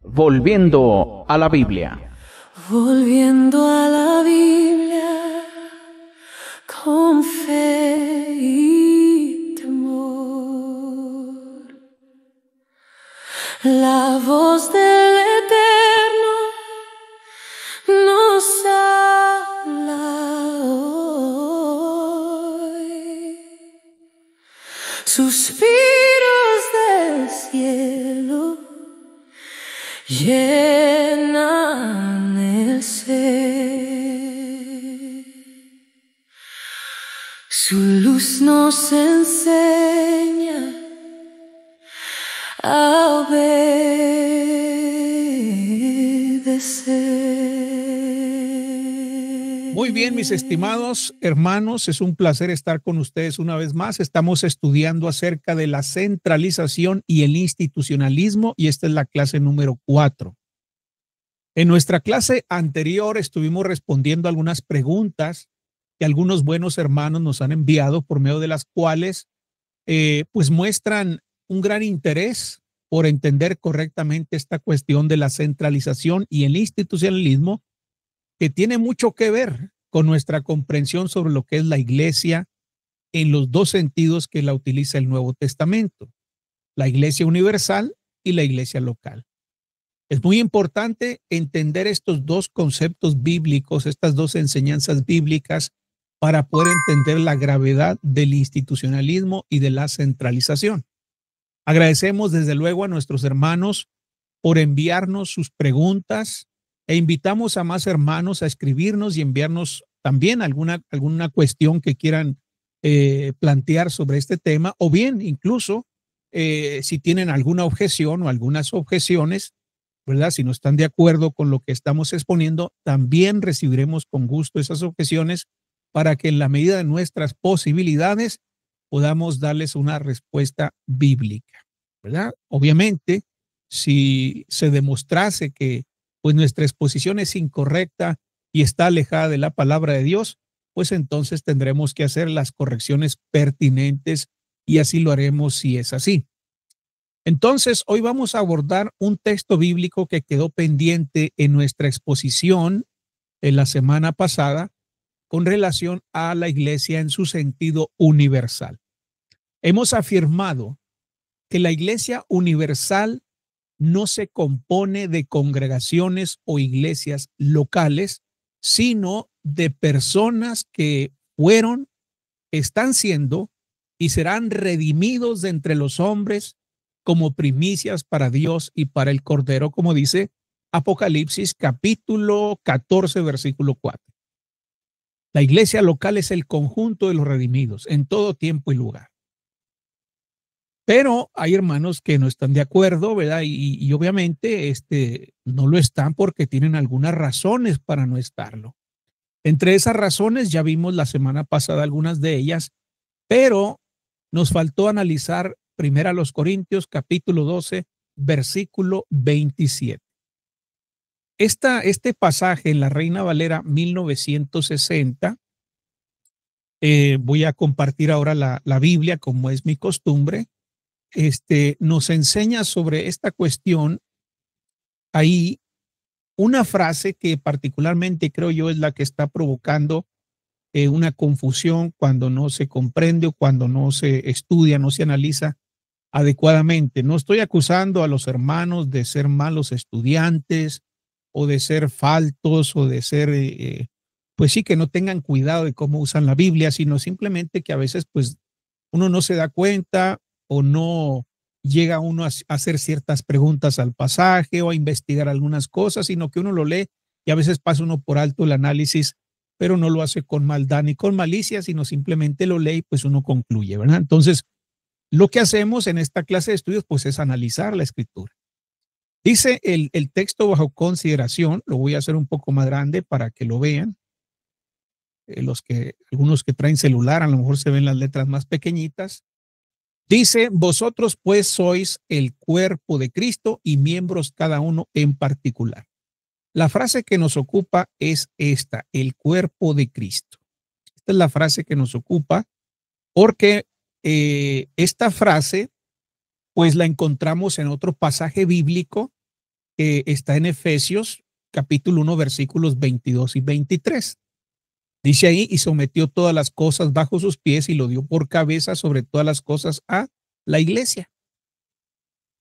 Volviendo a la Biblia. Volviendo a la Biblia con fe y temor. La voz del Eterno nos habla hoy. Suspiros del cielo llenan el ser. Su luz nos enseña a obedecer. Muy bien, mis estimados hermanos, es un placer estar con ustedes una vez más. Estamos estudiando acerca de la centralización y el institucionalismo y esta es la clase número 4. En nuestra clase anterior estuvimos respondiendo algunas preguntas que algunos buenos hermanos nos han enviado, por medio de las cuales pues muestran un gran interés por entender correctamente esta cuestión de la centralización y el institucionalismo, que tiene mucho que ver con nuestra comprensión sobre lo que es la iglesia en los dos sentidos que la utiliza el Nuevo Testamento, la iglesia universal y la iglesia local. Es muy importante entender estos dos conceptos bíblicos, estas dos enseñanzas bíblicas, para poder entender la gravedad del institucionalismo y de la centralización. Agradecemos desde luego a nuestros hermanos por enviarnos sus preguntas e invitamos a más hermanos a escribirnos y enviarnos también alguna cuestión que quieran plantear sobre este tema, o bien incluso si tienen alguna objeción o algunas objeciones, ¿verdad? Si no están de acuerdo con lo que estamos exponiendo, también recibiremos con gusto esas objeciones para que en la medida de nuestras posibilidades podamos darles una respuesta bíblica, ¿verdad? Obviamente, si se demostrase que pues nuestra exposición es incorrecta y está alejada de la palabra de Dios, pues entonces tendremos que hacer las correcciones pertinentes y así lo haremos si es así. Entonces, hoy vamos a abordar un texto bíblico que quedó pendiente en nuestra exposición en la semana pasada con relación a la iglesia en su sentido universal. Hemos afirmado que la iglesia universal no se compone de congregaciones o iglesias locales, sino de personas que fueron, están siendo y serán redimidos de entre los hombres como primicias para Dios y para el Cordero, como dice Apocalipsis capítulo 14, versículo 4. La iglesia local es el conjunto de los redimidos en todo tiempo y lugar. Pero hay hermanos que no están de acuerdo, ¿verdad? Y obviamente no lo están porque tienen algunas razones para no estarlo. Entre esas razones ya vimos la semana pasada algunas de ellas, pero nos faltó analizar primero a los Corintios capítulo 12, versículo 27. Este pasaje en la Reina Valera 1960, voy a compartir ahora la Biblia como es mi costumbre. Nos enseña sobre esta cuestión ahí una frase que particularmente creo yo es la que está provocando una confusión cuando no se comprende o cuando no se estudia, no se analiza adecuadamente. No estoy acusando a los hermanos de ser malos estudiantes o de ser faltos o de ser, pues sí, que no tengan cuidado de cómo usan la Biblia, sino simplemente que a veces pues uno no se da cuenta o no llega uno a hacer ciertas preguntas al pasaje o a investigar algunas cosas, sino que uno lo lee y a veces pasa uno por alto el análisis, pero no lo hace con maldad ni con malicia, sino simplemente lo lee y pues uno concluye, ¿verdad? Entonces, lo que hacemos en esta clase de estudios pues es analizar la escritura. Dice el texto bajo consideración, lo voy a hacer un poco más grande para que lo vean. Algunos que traen celular a lo mejor se ven las letras más pequeñitas. Dice, vosotros pues sois el cuerpo de Cristo y miembros cada uno en particular. La frase que nos ocupa es esta, el cuerpo de Cristo. Esta es la frase que nos ocupa porque esta frase pues la encontramos en otro pasaje bíblico que está en Efesios capítulo 1, versículos 22 y 23. Dice ahí, y sometió todas las cosas bajo sus pies y lo dio por cabeza sobre todas las cosas a la iglesia.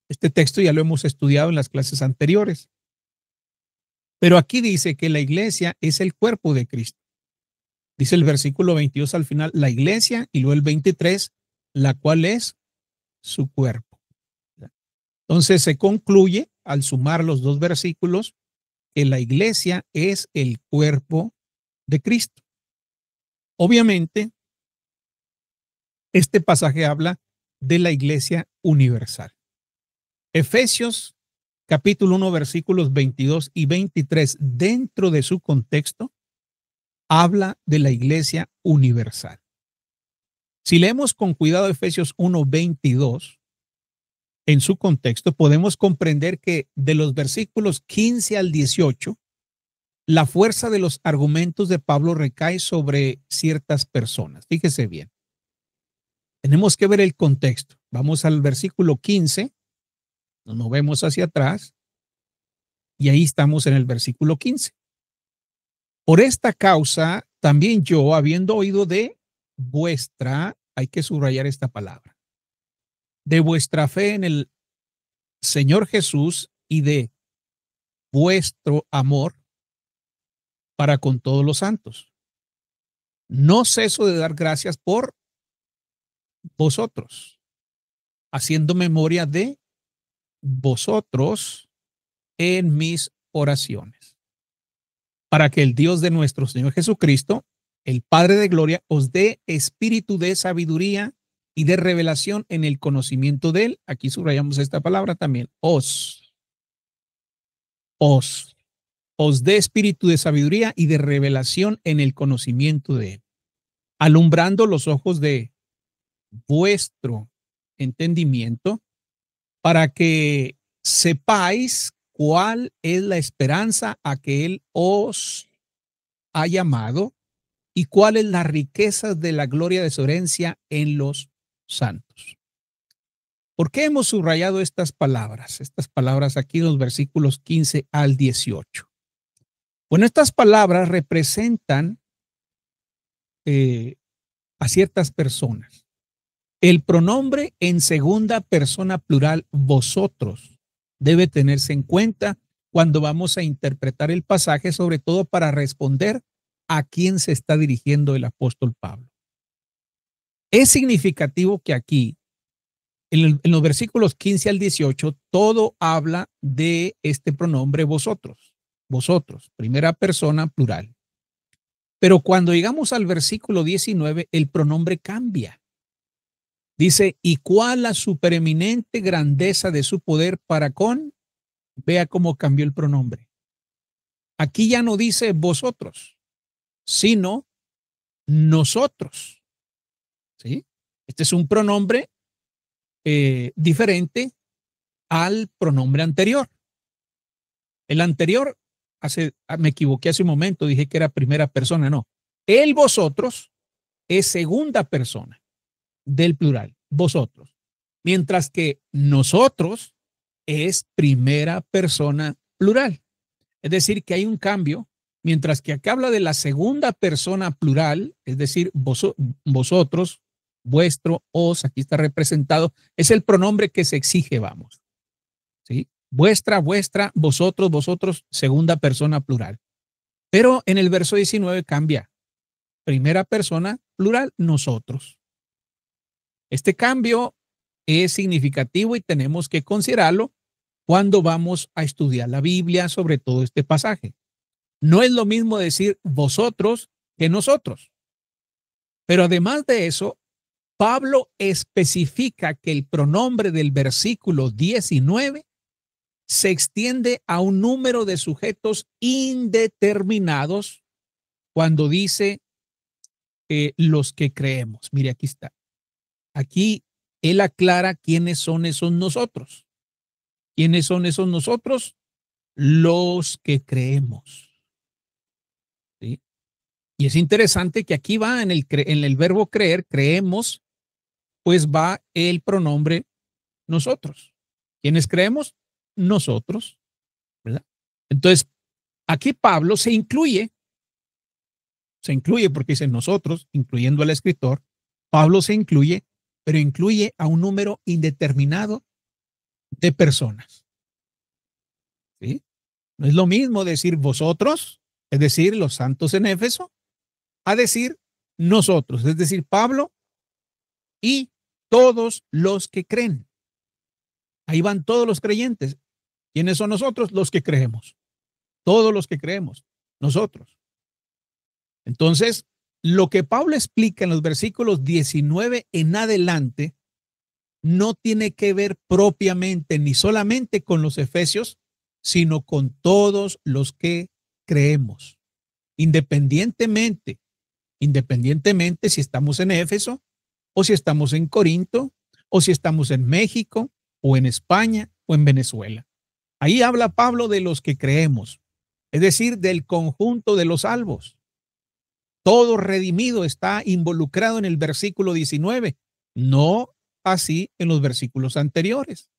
Este texto ya lo hemos estudiado en las clases anteriores. Pero aquí dice que la iglesia es el cuerpo de Cristo. Dice el versículo 22 al final, la iglesia, y luego el 23, la cual es su cuerpo. Entonces se concluye, al sumar los dos versículos, que la iglesia es el cuerpo de Cristo. Obviamente, este pasaje habla de la iglesia universal. Efesios capítulo 1, versículos 22 y 23, dentro de su contexto, habla de la iglesia universal. Si leemos con cuidado Efesios 1, 22, en su contexto, podemos comprender que de los versículos 15 al 18, la fuerza de los argumentos de Pablo recae sobre ciertas personas. Fíjese bien. Tenemos que ver el contexto. Vamos al versículo 15, nos movemos hacia atrás y ahí estamos en el versículo 15. Por esta causa, también yo, habiendo oído de vuestra, hay que subrayar esta palabra, de vuestra fe en el Señor Jesús y de vuestro amor para con todos los santos, no ceso de dar gracias por vosotros, haciendo memoria de vosotros en mis oraciones, para que el Dios de nuestro Señor Jesucristo, el Padre de gloria, os dé espíritu de sabiduría y de revelación en el conocimiento de él. Aquí subrayamos esta palabra también, os dé espíritu de sabiduría y de revelación en el conocimiento de él, alumbrando los ojos de vuestro entendimiento, para que sepáis cuál es la esperanza a que él os ha llamado y cuáles las riquezas de la gloria de su herencia en los santos. ¿Por qué hemos subrayado estas palabras? Estas palabras aquí en los versículos 15 al 18. Bueno, estas palabras representan a ciertas personas. El pronombre en segunda persona plural, vosotros, debe tenerse en cuenta cuando vamos a interpretar el pasaje, sobre todo para responder a quién se está dirigiendo el apóstol Pablo. Es significativo que aquí, en los versículos 15 al 18, todo habla de este pronombre vosotros, primera persona plural. Pero cuando llegamos al versículo 19, el pronombre cambia. Dice, ¿y cuál la supereminente grandeza de su poder para con? Vea cómo cambió el pronombre. Aquí ya no dice vosotros, sino nosotros. ¿Sí? Este es un pronombre diferente al pronombre anterior. El anterior, me equivoqué hace un momento, dije que era primera persona, no. El vosotros es segunda persona del plural, vosotros. Mientras que nosotros es primera persona plural. Es decir, que hay un cambio, mientras que acá habla de la segunda persona plural, es decir, vosotros, vuestro, os, aquí está representado, es el pronombre que se exige, vamos. ¿Sí? Vuestra, vosotros, segunda persona plural. Pero en el verso 19 cambia. Primera persona plural, nosotros. Este cambio es significativo y tenemos que considerarlo cuando vamos a estudiar la Biblia, sobre todo este pasaje. No es lo mismo decir vosotros que nosotros. Pero además de eso, Pablo especifica que el pronombre del versículo 19 se extiende a un número de sujetos indeterminados cuando dice los que creemos. Mire, aquí está. Aquí él aclara quiénes son esos nosotros. ¿Quiénes son esos nosotros? Los que creemos. ¿Sí? Y es interesante que aquí va en el verbo creer, creemos, pues va el pronombre nosotros. ¿Quiénes creemos? Nosotros. Entonces, aquí Pablo se incluye porque dicen nosotros, incluyendo al escritor, Pablo se incluye, pero incluye a un número indeterminado de personas. ¿Sí? No es lo mismo decir vosotros, es decir, los santos en Éfeso, a decir nosotros, es decir, Pablo y todos los que creen. Ahí van todos los creyentes. ¿Quiénes son nosotros? Los que creemos. Todos los que creemos, nosotros. Entonces, lo que Pablo explica en los versículos 19 en adelante no tiene que ver propiamente ni solamente con los efesios, sino con todos los que creemos, independientemente si estamos en Éfeso o si estamos en Corinto o si estamos en México o en España o en Venezuela. Ahí habla Pablo de los que creemos, es decir, del conjunto de los salvos. Todo redimido está involucrado en el versículo 19, no así en los versículos anteriores.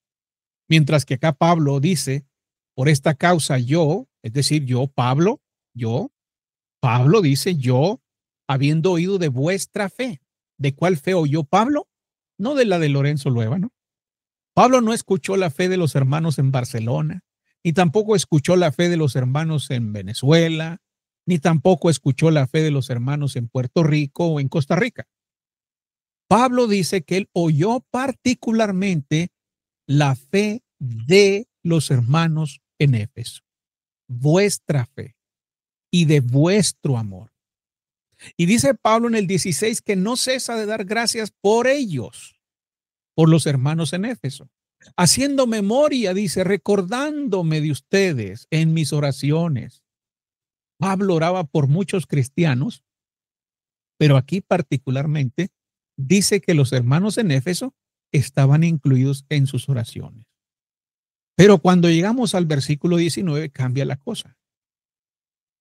Mientras que acá Pablo dice, por esta causa yo, es decir, Pablo dice, yo, habiendo oído de vuestra fe. ¿De cuál fe oyó Pablo? No de la de Lorenzo Luébano. Pablo no escuchó la fe de los hermanos en Barcelona, ni tampoco escuchó la fe de los hermanos en Venezuela, ni tampoco escuchó la fe de los hermanos en Puerto Rico o en Costa Rica. Pablo dice que él oyó particularmente la fe de los hermanos en Éfeso, vuestra fe y de vuestro amor. Y dice Pablo en el 16 que no cesa de dar gracias por ellos, por los hermanos en Éfeso, haciendo memoria, dice, recordándome de ustedes en mis oraciones. Pablo oraba por muchos cristianos, pero aquí particularmente dice que los hermanos en Éfeso estaban incluidos en sus oraciones. Pero cuando llegamos al versículo 19 cambia la cosa.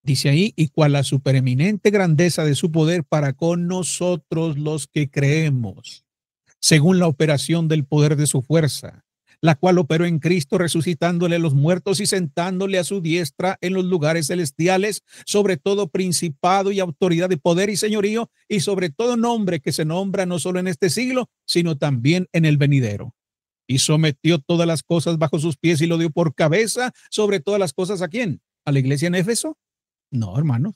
Dice ahí, y cual la supereminente grandeza de su poder para con nosotros los que creemos, según la operación del poder de su fuerza, la cual operó en Cristo resucitándole a los muertos y sentándole a su diestra en los lugares celestiales, sobre todo principado y autoridad de poder y señorío, y sobre todo nombre que se nombra no solo en este siglo, sino también en el venidero. Y sometió todas las cosas bajo sus pies y lo dio por cabeza sobre todas las cosas. ¿A quién? ¿A la iglesia en Éfeso? No, hermano.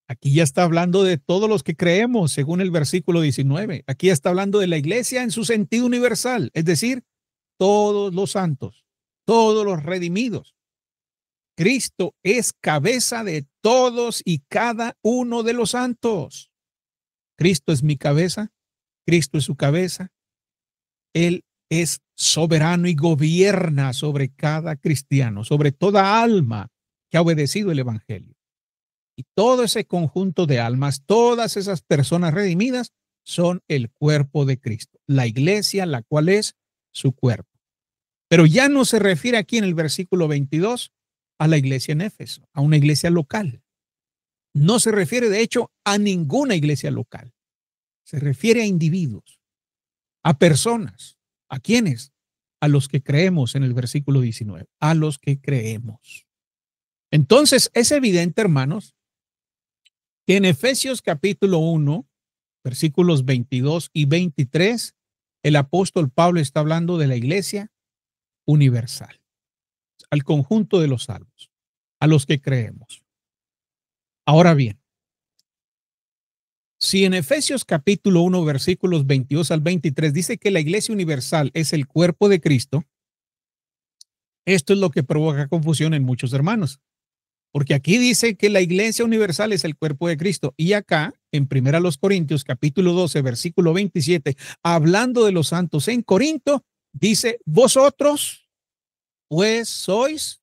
Aquí ya está hablando de todos los que creemos, según el versículo 19. Aquí ya está hablando de la iglesia en su sentido universal, es decir, todos los santos, todos los redimidos. Cristo es cabeza de todos y cada uno de los santos. Cristo es mi cabeza, Cristo es su cabeza. Él es soberano y gobierna sobre cada cristiano, sobre toda alma que ha obedecido el evangelio. Y todo ese conjunto de almas, todas esas personas redimidas son el cuerpo de Cristo, la iglesia, la cual es su cuerpo. Pero ya no se refiere aquí en el versículo 22 a la iglesia en Éfeso, a una iglesia local. No se refiere, de hecho, a ninguna iglesia local. Se refiere a individuos, a personas. ¿A quiénes? A los que creemos en el versículo 19, a los que creemos. Entonces, es evidente, hermanos, que en Efesios capítulo 1, versículos 22 y 23, el apóstol Pablo está hablando de la iglesia universal, al conjunto de los salvos, a los que creemos. Ahora bien, si en Efesios capítulo 1, versículos 22 al 23 dice que la iglesia universal es el cuerpo de Cristo, esto es lo que provoca confusión en muchos hermanos. Porque aquí dice que la iglesia universal es el cuerpo de Cristo. Y acá, en 1 Corintios, capítulo 12, versículo 27, hablando de los santos en Corinto, dice, vosotros, pues sois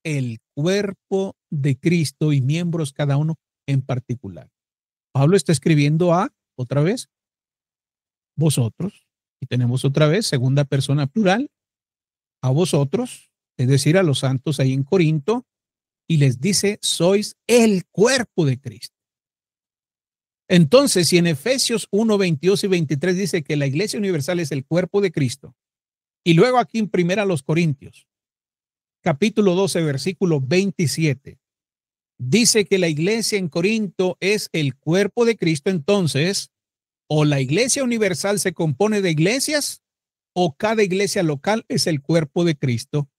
el cuerpo de Cristo y miembros cada uno en particular. Pablo está escribiendo a, otra vez, vosotros. Y tenemos otra vez, segunda persona plural, a vosotros, es decir, a los santos ahí en Corinto. Y les dice, sois el cuerpo de Cristo. Entonces, si en Efesios 1, 22 y 23 dice que la iglesia universal es el cuerpo de Cristo, y luego aquí en 1 Corintios capítulo 12, versículo 27, dice que la iglesia en Corinto es el cuerpo de Cristo. Entonces, o la iglesia universal se compone de iglesias o cada iglesia local es el cuerpo de Cristo.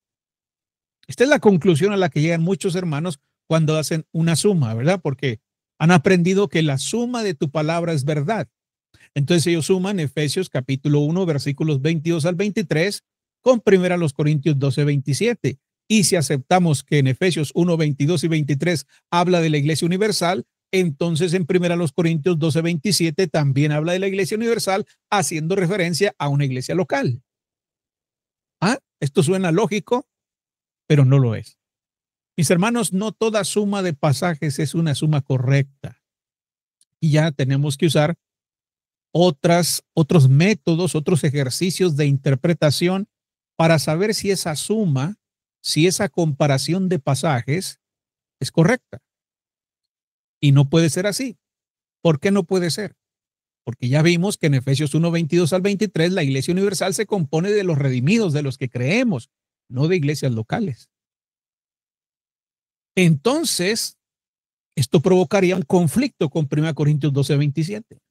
Esta es la conclusión a la que llegan muchos hermanos cuando hacen una suma, ¿verdad? Porque han aprendido que la suma de tu palabra es verdad. Entonces ellos suman Efesios capítulo 1, versículos 22 al 23 con 1 Corintios 12, 27. Y si aceptamos que en Efesios 1, 22 y 23 habla de la iglesia universal, entonces en 1 Corintios 12, 27 también habla de la iglesia universal, haciendo referencia a una iglesia local. ¿Ah? Esto suena lógico, pero no lo es. Mis hermanos, no toda suma de pasajes es una suma correcta. Y ya tenemos que usar otros métodos, otros ejercicios de interpretación para saber si esa suma, si esa comparación de pasajes es correcta. Y no puede ser así. ¿Por qué no puede ser? Porque ya vimos que en Efesios 1, 22 al 23 la iglesia universal se compone de los redimidos, de los que creemos, no de iglesias locales. Entonces, esto provocaría un conflicto con 1 Corintios 12, 27.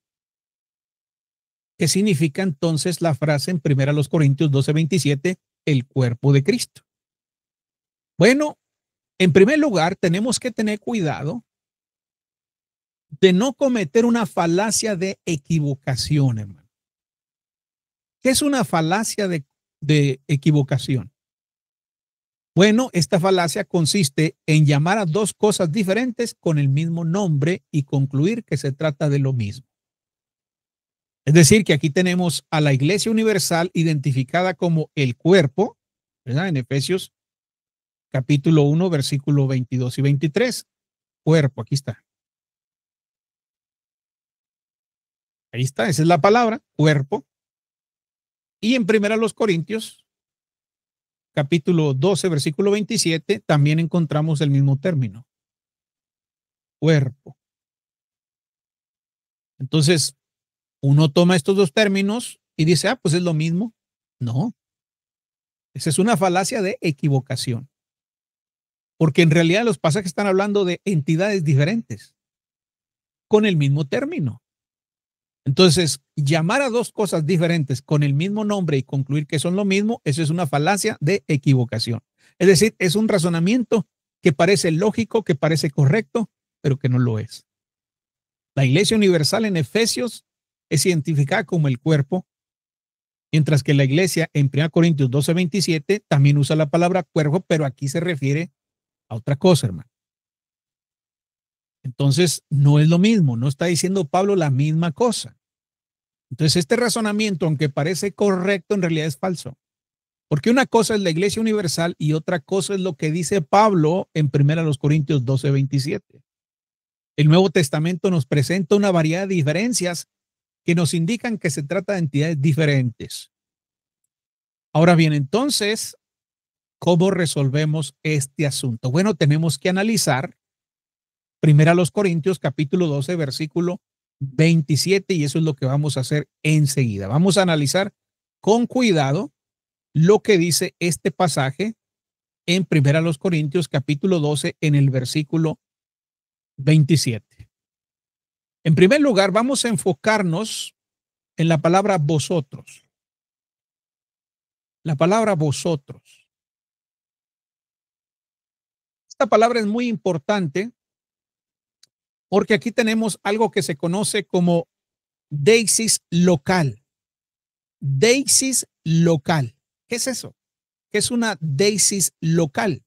¿Qué significa entonces la frase en 1 Corintios 12, 27, el cuerpo de Cristo? Bueno, en primer lugar, tenemos que tener cuidado de no cometer una falacia de equivocación, hermano. ¿Qué es una falacia de equivocación? Bueno, esta falacia consiste en llamar a dos cosas diferentes con el mismo nombre y concluir que se trata de lo mismo. Es decir, que aquí tenemos a la Iglesia Universal identificada como el cuerpo, ¿verdad? En Efesios capítulo 1, versículo 22 y 23. Cuerpo, aquí está. Ahí está, esa es la palabra, cuerpo. Y en 1 Corintios capítulo 12, versículo 27, también encontramos el mismo término. Cuerpo. Entonces, uno toma estos dos términos y dice, pues es lo mismo. No. Esa es una falacia de equivocación. Porque en realidad los pasajes están hablando de entidades diferentes con el mismo término. Entonces, llamar a dos cosas diferentes con el mismo nombre y concluir que son lo mismo, eso es una falacia de equivocación. Es decir, es un razonamiento que parece lógico, que parece correcto, pero que no lo es. La Iglesia Universal en Efesios es identificada como el cuerpo, mientras que la Iglesia en 1 Corintios 12, 27 también usa la palabra cuerpo, pero aquí se refiere a otra cosa, hermano. Entonces, no es lo mismo, no está diciendo Pablo la misma cosa. Entonces, este razonamiento, aunque parece correcto, en realidad es falso. Porque una cosa es la Iglesia Universal y otra cosa es lo que dice Pablo en 1 Corintios 12, 27. El Nuevo Testamento nos presenta una variedad de diferencias que nos indican que se trata de entidades diferentes. Ahora bien, entonces, ¿cómo resolvemos este asunto? Bueno, tenemos que analizar 1 Corintios capítulo 12, versículo 27, y eso es lo que vamos a hacer enseguida. Vamos a analizar con cuidado lo que dice este pasaje en 1 Corintios capítulo 12 en el versículo 27. En primer lugar, vamos a enfocarnos en la palabra vosotros. La palabra vosotros. Esta palabra es muy importante porque aquí tenemos algo que se conoce como deixis local. Deixis local. ¿Qué es eso? ¿Qué es una deixis local?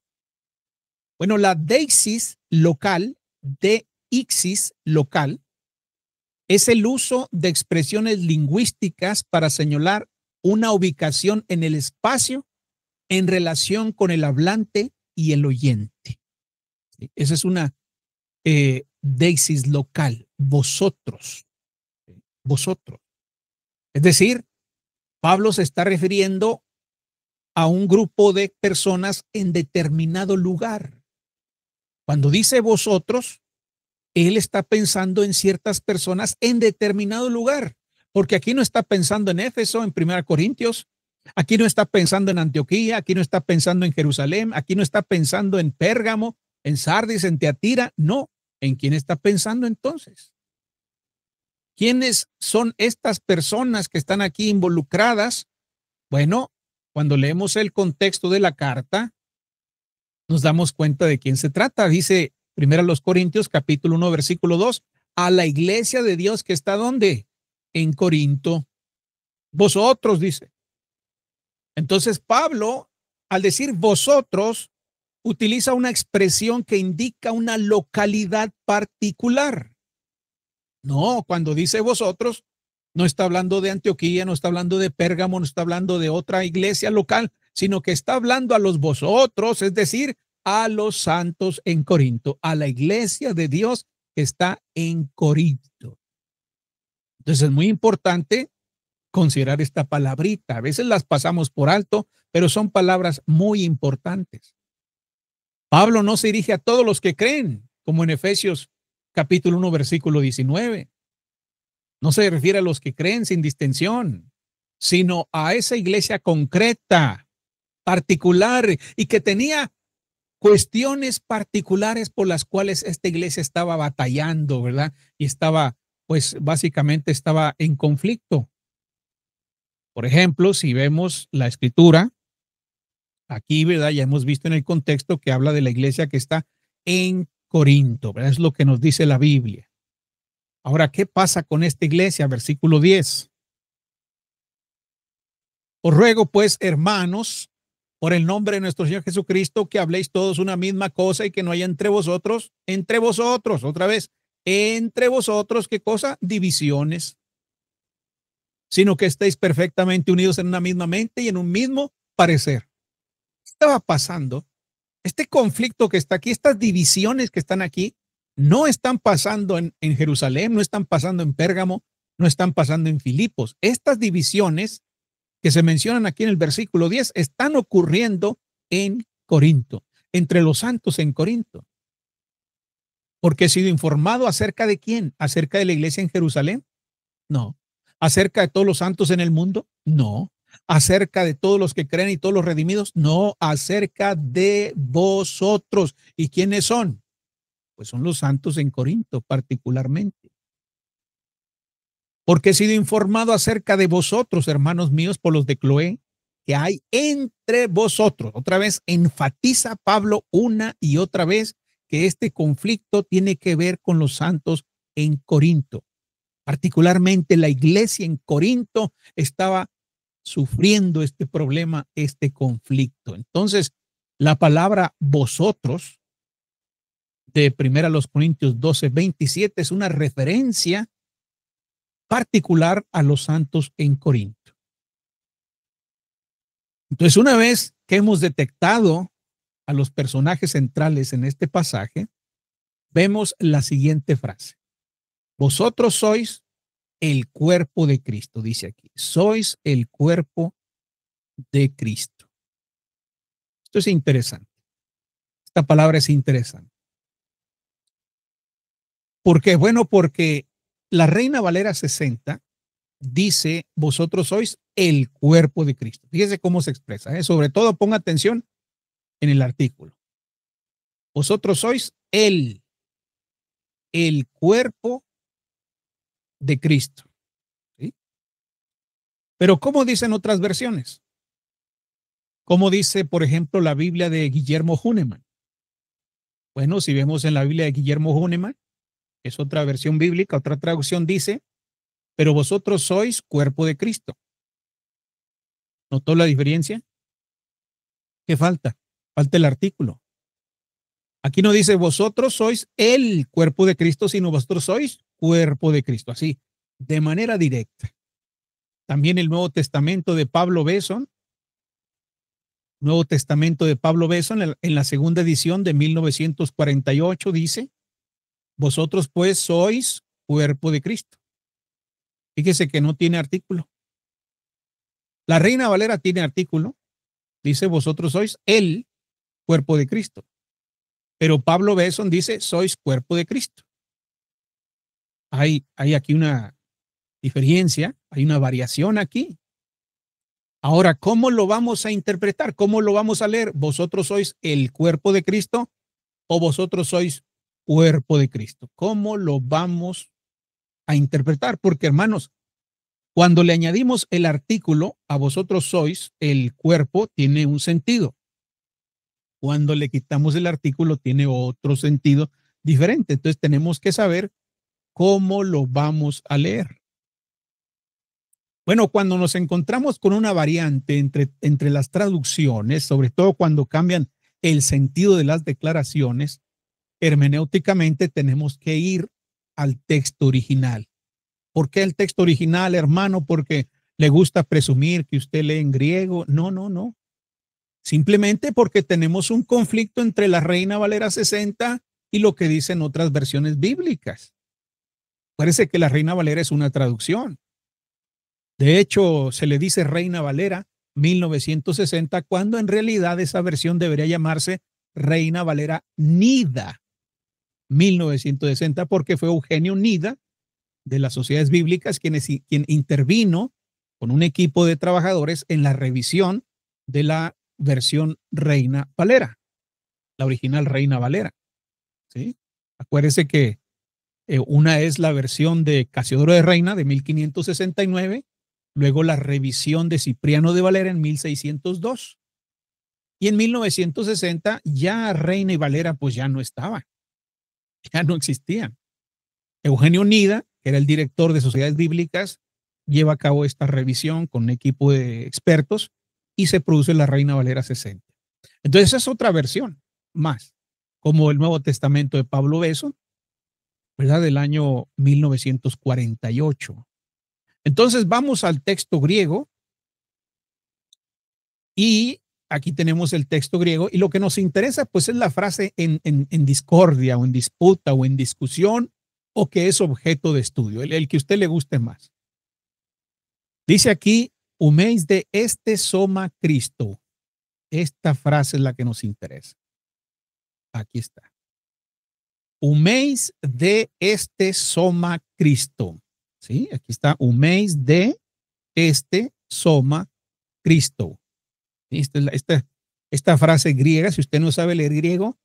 Bueno, la deixis local, deixis local, es el uso de expresiones lingüísticas para señalar una ubicación en el espacio en relación con el hablante y el oyente. Esa es una deixis local, vosotros, vosotros. Es decir, Pablo se está refiriendo a un grupo de personas en determinado lugar. Cuando dice vosotros, él está pensando en ciertas personas en determinado lugar, porque aquí no está pensando en Éfeso, en 1 Corintios, Aquí no está pensando en Antioquía, aquí no está pensando en Jerusalén, aquí no está pensando en Pérgamo, en Sardis, en Teatira. No. ¿En quién está pensando entonces? ¿Quiénes son estas personas que están aquí involucradas? Bueno, cuando leemos el contexto de la carta, nos damos cuenta de quién se trata. Dice primero a los Corintios, capítulo 1, versículo 2, a la iglesia de Dios que está ¿dónde? En Corinto. Vosotros, dice. Entonces Pablo, al decir vosotros, utiliza una expresión que indica una localidad particular. No, cuando dice vosotros, no está hablando de Antioquía, no está hablando de Pérgamo, no está hablando de otra iglesia local, sino que está hablando a los vosotros, es decir, a los santos en Corinto, a la iglesia de Dios que está en Corinto. Entonces es muy importante considerar esta palabrita. A veces las pasamos por alto, pero son palabras muy importantes. Pablo no se dirige a todos los que creen, como en Efesios capítulo 1, versículo 19. No se refiere a los que creen sin distinción, sino a esa iglesia concreta, particular, y que tenía cuestiones particulares por las cuales esta iglesia estaba batallando, ¿verdad? Y estaba, pues básicamente estaba en conflicto. Por ejemplo, si vemos la escritura, aquí, ¿verdad? Ya hemos visto en el contexto que habla de la iglesia que está en Corinto, ¿verdad? Es lo que nos dice la Biblia. Ahora, ¿qué pasa con esta iglesia? Versículo 10. Os ruego, pues, hermanos, por el nombre de nuestro Señor Jesucristo, que habléis todos una misma cosa y que no haya entre vosotros, otra vez, entre vosotros, ¿qué cosa? Divisiones, sino que estéis perfectamente unidos en una misma mente y en un mismo parecer. ¿Qué estaba pasando? Este conflicto que está aquí, estas divisiones que están aquí, no están pasando en Jerusalén, no están pasando en Pérgamo, no están pasando en Filipos. Estas divisiones que se mencionan aquí en el versículo 10 están ocurriendo en Corinto, entre los santos en Corinto. Porque he sido informado acerca de quién, acerca de la iglesia en Jerusalén, no. Acerca de todos los santos en el mundo, no. Acerca de todos los que creen y todos los redimidos, no. Acerca de vosotros. ¿Y quiénes son? Pues son los santos en Corinto particularmente. Porque he sido informado acerca de vosotros, hermanos míos, por los de Cloé, que hay entre vosotros. Otra vez enfatiza Pablo una y otra vez que este conflicto tiene que ver con los santos en Corinto. Particularmente la iglesia en Corinto estaba sufriendo este problema, este conflicto. Entonces, la palabra vosotros de 1 Corintios 12:27 es una referencia particular a los santos en Corinto. Entonces, una vez que hemos detectado a los personajes centrales en este pasaje, vemos la siguiente frase. Vosotros sois el cuerpo de Cristo, dice aquí. Sois el cuerpo de Cristo. Esto es interesante. Esta palabra es interesante. ¿Por qué? Bueno, porque la Reina Valera 60 dice, vosotros sois el cuerpo de Cristo. Fíjese cómo se expresa, ¿eh? Sobre todo ponga atención en el artículo. Vosotros sois el cuerpo de Cristo. ¿Sí? Pero ¿cómo dicen otras versiones? ¿Cómo dice, por ejemplo, la Biblia de Guillermo Hünemann? Bueno, si vemos en la Biblia de Guillermo Hünemann, es otra versión bíblica, otra traducción dice, pero vosotros sois cuerpo de Cristo. ¿Notó la diferencia? ¿Qué falta? Falta el artículo. Aquí no dice vosotros sois el cuerpo de Cristo, sino vosotros sois cuerpo de Cristo. Así, de manera directa. También el Nuevo Testamento de Pablo Besson, en la segunda edición de 1948 dice, vosotros pues sois cuerpo de Cristo. Fíjese que no tiene artículo. La Reina Valera tiene artículo. Dice, vosotros sois el cuerpo de Cristo. Pero Pablo Besson dice, sois cuerpo de Cristo. Hay aquí una diferencia, hay una variación aquí. Ahora, ¿cómo lo vamos a interpretar? ¿Cómo lo vamos a leer? ¿Vosotros sois el cuerpo de Cristo o vosotros sois cuerpo de Cristo? ¿Cómo lo vamos a interpretar? Porque, hermanos, cuando le añadimos el artículo a vosotros sois el cuerpo, tiene un sentido. Cuando le quitamos el artículo, tiene otro sentido diferente. Entonces, tenemos que saber cómo lo vamos a leer. Bueno, cuando nos encontramos con una variante entre las traducciones, sobre todo cuando cambian el sentido de las declaraciones, hermenéuticamente tenemos que ir al texto original. ¿Por qué el texto original, hermano? Porque le gusta presumir que usted lee en griego. No, no, no. Simplemente porque tenemos un conflicto entre la Reina Valera 60 y lo que dicen otras versiones bíblicas. Parece que la Reina Valera es una traducción. De hecho, se le dice Reina Valera 1960, cuando en realidad esa versión debería llamarse Reina Valera Nida 1960, porque fue Eugenio Nida de las Sociedades Bíblicas quien intervino con un equipo de trabajadores en la revisión de la versión Reina Valera, la original Reina Valera. ¿Sí? Acuérdese que una es la versión de Casiodoro de Reina de 1569, luego la revisión de Cipriano de Valera en 1602. Y en 1960 ya Reina y Valera pues ya no estaban, ya no existían. Eugenio Nida, que era el director de Sociedades Bíblicas, lleva a cabo esta revisión con un equipo de expertos y se produce la Reina Valera 60. Entonces esa es otra versión más, como el Nuevo Testamento de Pablo Beso, ¿verdad? Del año 1948. Entonces vamos al texto griego y aquí tenemos el texto griego y lo que nos interesa pues es la frase en discordia o en disputa o en discusión o que es objeto de estudio, el que a usted le guste más. Dice aquí, huméis de este soma Cristo. Esta frase es la que nos interesa. Aquí está. Huméis de este soma Cristo. ¿Sí? Aquí está, huméis de este soma Cristo. Esta frase griega, si usted no sabe leer griego,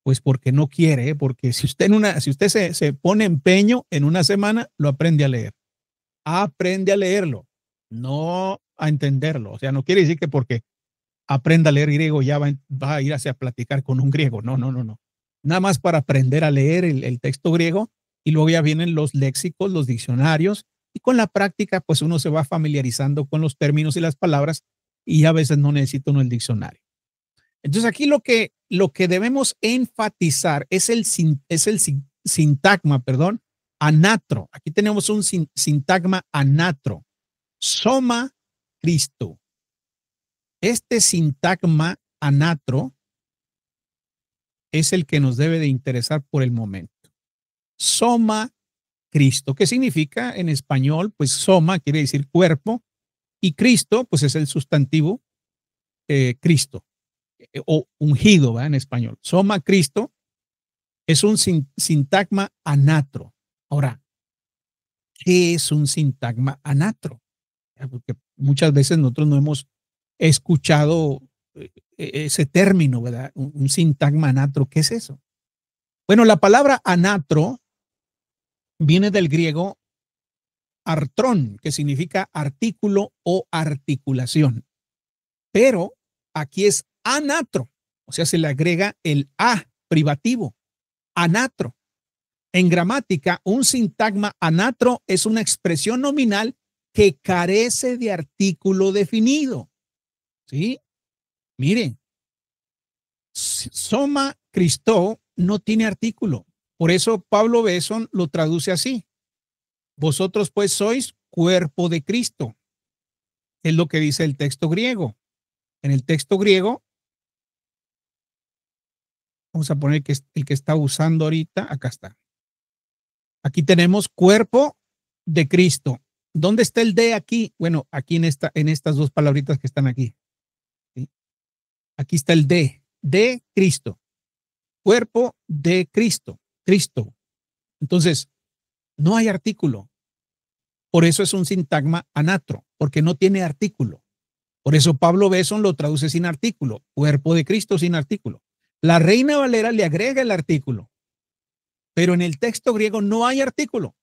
pues porque no quiere, porque si usted se pone empeño en una semana, lo aprende a leer. Aprende a leerlo, no a entenderlo. O sea, no quiere decir que porque aprenda a leer griego ya va a ir a platicar con un griego. No, no, no, no. Nada más para aprender a leer el texto griego y luego ya vienen los léxicos, los diccionarios y con la práctica pues uno se va familiarizando con los términos y las palabras y a veces no necesita uno el diccionario. Entonces aquí lo que debemos enfatizar es el sintagma, perdón, anatro. Aquí tenemos un sintagma anatro. Soma Cristo. Este sintagma anatro es el que nos debe de interesar por el momento. Soma Cristo. ¿Qué significa en español? Pues soma quiere decir cuerpo y Cristo pues es el sustantivo Cristo o ungido, ¿va? En español. Soma Cristo es un sintagma anatro. Ahora, ¿qué es un sintagma anatro? Porque muchas veces nosotros no hemos escuchado ese término, ¿verdad? Un sintagma anatro, ¿qué es eso? Bueno, la palabra anatro viene del griego artrón, que significa artículo o articulación. Pero aquí es anatro, o sea, se le agrega el a privativo, anatro. En gramática, un sintagma anatro es una expresión nominal que carece de artículo definido. ¿Sí? Miren, soma Cristo no tiene artículo. Por eso Pablo Besson lo traduce así. Vosotros pues sois cuerpo de Cristo. Es lo que dice el texto griego. En el texto griego, vamos a poner que es el que está usando ahorita, acá está. Aquí tenemos cuerpo de Cristo. ¿Dónde está el de aquí? Bueno, aquí en estas dos palabritas que están aquí. ¿Sí? Aquí está el de Cristo. Cuerpo de Cristo. Cristo. Entonces, no hay artículo. Por eso es un sintagma anatro, porque no tiene artículo. Por eso Pablo Besson lo traduce sin artículo, cuerpo de Cristo sin artículo. La Reina Valera le agrega el artículo, pero en el texto griego no hay artículo.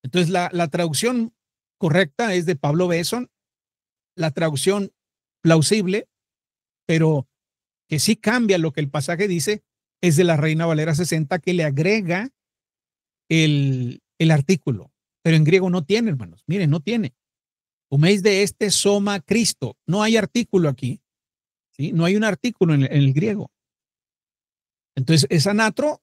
Entonces la traducción correcta es de Pablo Besson, la traducción plausible, pero que sí cambia lo que el pasaje dice, es de la Reina Valera 60, que le agrega el artículo, pero en griego no tiene, hermanos. Miren, no tiene. Huméis de este soma Cristo. No hay artículo aquí, ¿sí? No hay un artículo en el griego. Entonces es anatro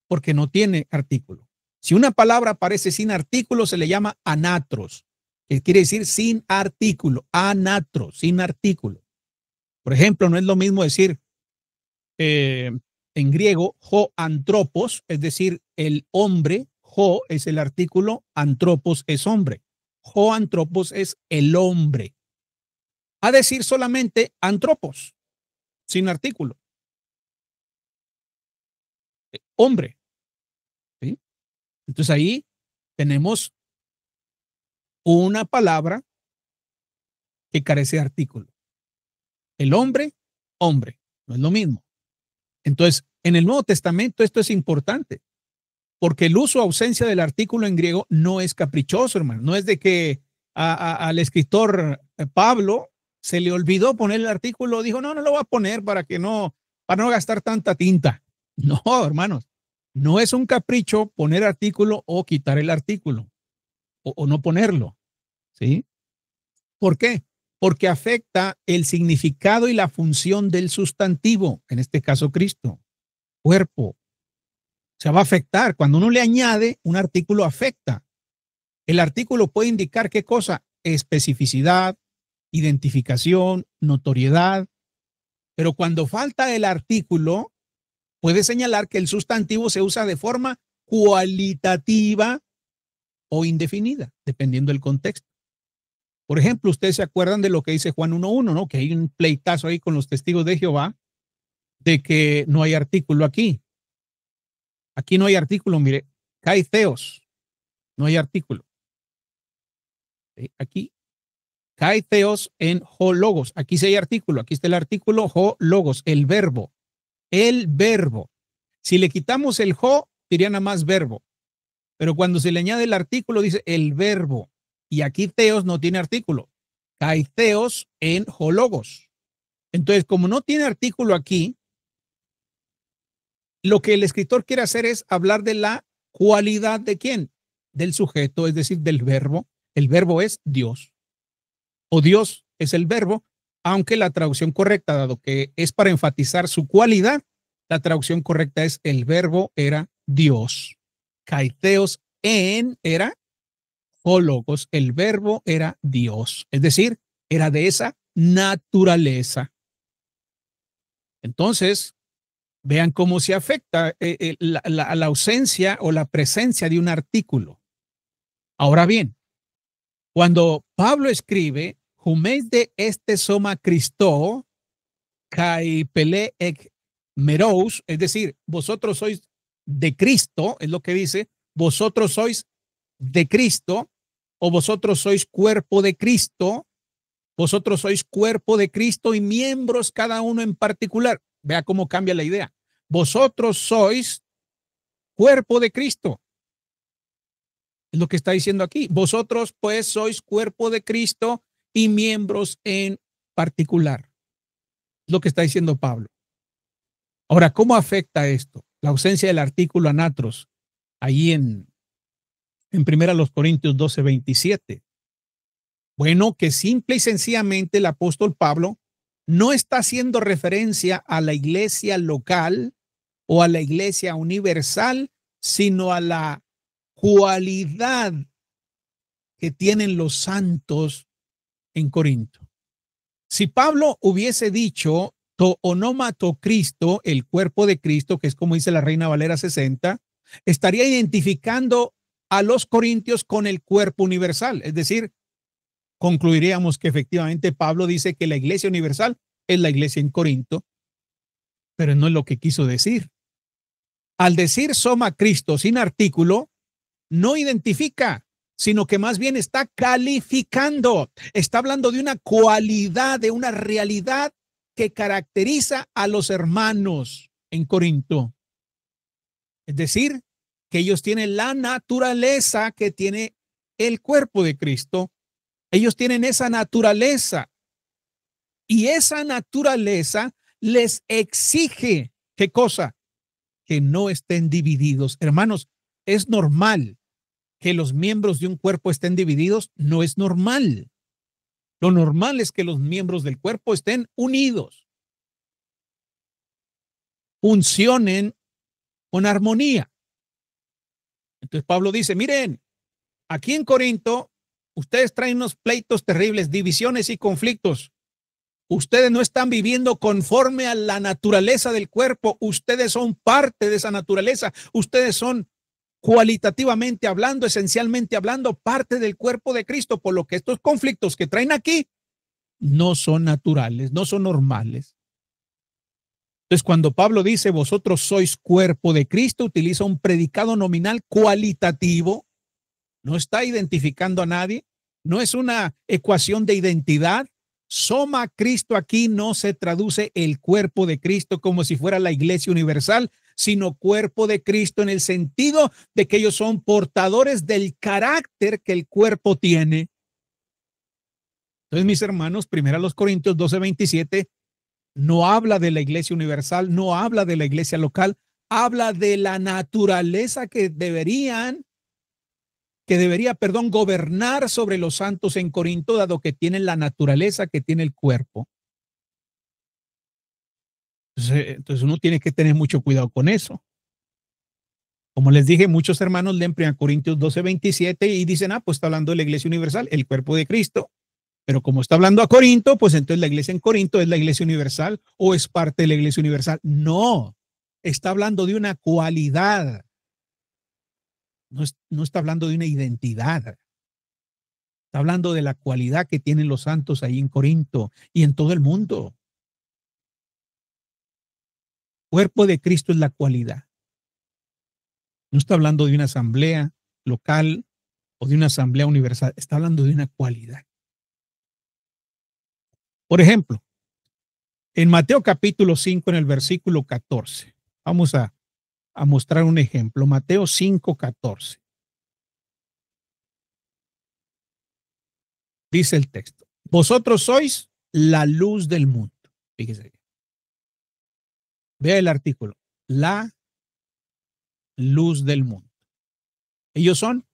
porque no tiene artículo. Si una palabra aparece sin artículo, se le llama anatros, que quiere decir sin artículo. Anatro, sin artículo. Por ejemplo, no es lo mismo decir en griego, ho antropos, es decir, el hombre. Ho es el artículo, antropos es hombre. Ho antropos es el hombre. A decir solamente antropos, sin artículo. Hombre. ¿Sí? Entonces ahí tenemos una palabra que carece de artículo. El hombre, hombre. No es lo mismo. Entonces, en el Nuevo Testamento esto es importante, porque el uso o ausencia del artículo en griego no es caprichoso, hermano. No es de que al escritor Pablo se le olvidó poner el artículo, dijo, no lo voy a poner para no gastar tanta tinta. No, hermanos, no es un capricho poner artículo o quitar el artículo o no ponerlo, ¿sí? ¿Por qué? Porque afecta el significado y la función del sustantivo, en este caso Cristo, cuerpo. Se va a afectar. Cuando uno le añade, un artículo afecta. El artículo puede indicar qué cosa: especificidad, identificación, notoriedad. Pero cuando falta el artículo, puede señalar que el sustantivo se usa de forma cualitativa o indefinida, dependiendo del contexto. Por ejemplo, ustedes se acuerdan de lo que dice Juan 1:1, ¿no? Que hay un pleitazo ahí con los testigos de Jehová de que no hay artículo aquí. Aquí no hay artículo, mire, kai theos, no hay artículo. Aquí, kai theos en ho logos, aquí sí hay artículo, aquí está el artículo ho logos, el verbo. Si le quitamos el ho, diría nada más verbo, pero cuando se le añade el artículo dice el verbo, y aquí theos no tiene artículo, kai theos en ho logos. Entonces, como no tiene artículo aquí, lo que el escritor quiere hacer es hablar de la cualidad de quién, del sujeto, es decir, del verbo. El verbo es Dios, o Dios es el verbo, aunque la traducción correcta, dado que es para enfatizar su cualidad, la traducción correcta es el verbo era Dios. Kai theos en era hologos, el verbo era Dios, es decir, era de esa naturaleza. Entonces, vean cómo se afecta la ausencia o la presencia de un artículo. Ahora bien, cuando Pablo escribe, huméis de este soma Cristo, kai pele ek meros, es decir, vosotros sois de Cristo, es lo que dice, vosotros sois de Cristo, o vosotros sois cuerpo de Cristo, vosotros sois cuerpo de Cristo y miembros cada uno en particular. Vea cómo cambia la idea. Vosotros sois cuerpo de Cristo. Es lo que está diciendo aquí. Vosotros pues sois cuerpo de Cristo y miembros en particular. Es lo que está diciendo Pablo. Ahora, ¿cómo afecta esto? La ausencia del artículo anatros, ahí en 1 Corintios 12:27. Bueno, que simple y sencillamente el apóstol Pablo no está haciendo referencia a la iglesia local o a la iglesia universal, sino a la cualidad que tienen los santos en Corinto. Si Pablo hubiese dicho to onomato Cristo, el cuerpo de Cristo, que es como dice la Reina Valera 60, estaría identificando a los corintios con el cuerpo universal. Es decir, concluiríamos que efectivamente Pablo dice que la iglesia universal es la iglesia en Corinto, pero no es lo que quiso decir. Al decir soma Cristo sin artículo, no identifica, sino que más bien está calificando, está hablando de una cualidad, de una realidad que caracteriza a los hermanos en Corinto. Es decir, que ellos tienen la naturaleza que tiene el cuerpo de Cristo. Ellos tienen esa naturaleza y esa naturaleza les exige, ¿qué cosa? Que no estén divididos. Hermanos, es normal que los miembros de un cuerpo estén divididos, no es normal. Lo normal es que los miembros del cuerpo estén unidos, funcionen con armonía. Entonces Pablo dice, miren, aquí en Corinto, ustedes traen unos pleitos terribles, divisiones y conflictos. Ustedes no están viviendo conforme a la naturaleza del cuerpo. Ustedes son parte de esa naturaleza. Ustedes son cualitativamente hablando, esencialmente hablando, parte del cuerpo de Cristo, por lo que estos conflictos que traen aquí no son naturales, no son normales. Entonces, cuando Pablo dice, vosotros sois cuerpo de Cristo, utiliza un predicado nominal cualitativo, no está identificando a nadie, no es una ecuación de identidad. Soma Cristo aquí no se traduce el cuerpo de Cristo como si fuera la iglesia universal, sino cuerpo de Cristo en el sentido de que ellos son portadores del carácter que el cuerpo tiene. Entonces, mis hermanos, 1 Corintios 12:27 no habla de la iglesia universal, no habla de la iglesia local, habla de la naturaleza que debería, gobernar sobre los santos en Corinto, dado que tienen la naturaleza que tiene el cuerpo. Entonces uno tiene que tener mucho cuidado con eso. Como les dije, muchos hermanos leen 1 Corintios 12:27 y dicen, pues está hablando de la iglesia universal, el cuerpo de Cristo. Pero como está hablando a Corinto, pues entonces la iglesia en Corinto es la iglesia universal o es parte de la iglesia universal. No, está hablando de una cualidad. No está hablando de una identidad. Está hablando de la cualidad que tienen los santos ahí en Corinto y en todo el mundo. Cuerpo de Cristo es la cualidad. No está hablando de una asamblea local o de una asamblea universal. Está hablando de una cualidad. Por ejemplo, en Mateo capítulo 5, en el versículo 14, vamos a mostrar un ejemplo. Mateo 5:14. Dice el texto, vosotros sois la luz del mundo. Fíjese. Vea el artículo, la luz del mundo. Ellos son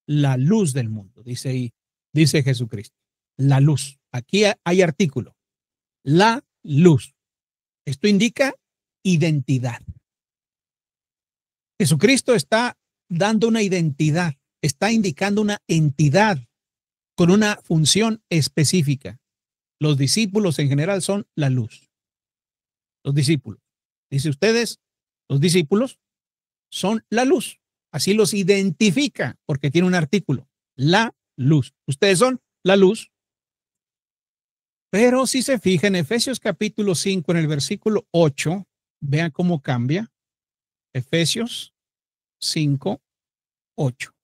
la luz del mundo, dice ahí, dice Jesucristo. La luz. Aquí hay artículo. La luz. Esto indica identidad. Jesucristo está dando una identidad, está indicando una entidad con una función específica. Los discípulos en general son la luz. Los discípulos. Dice ustedes, los discípulos son la luz. Así los identifica porque tiene un artículo. La luz. Ustedes son la luz. Pero si se fija en Efesios capítulo 5, en el versículo 8, vean cómo cambia. Efesios 5:8.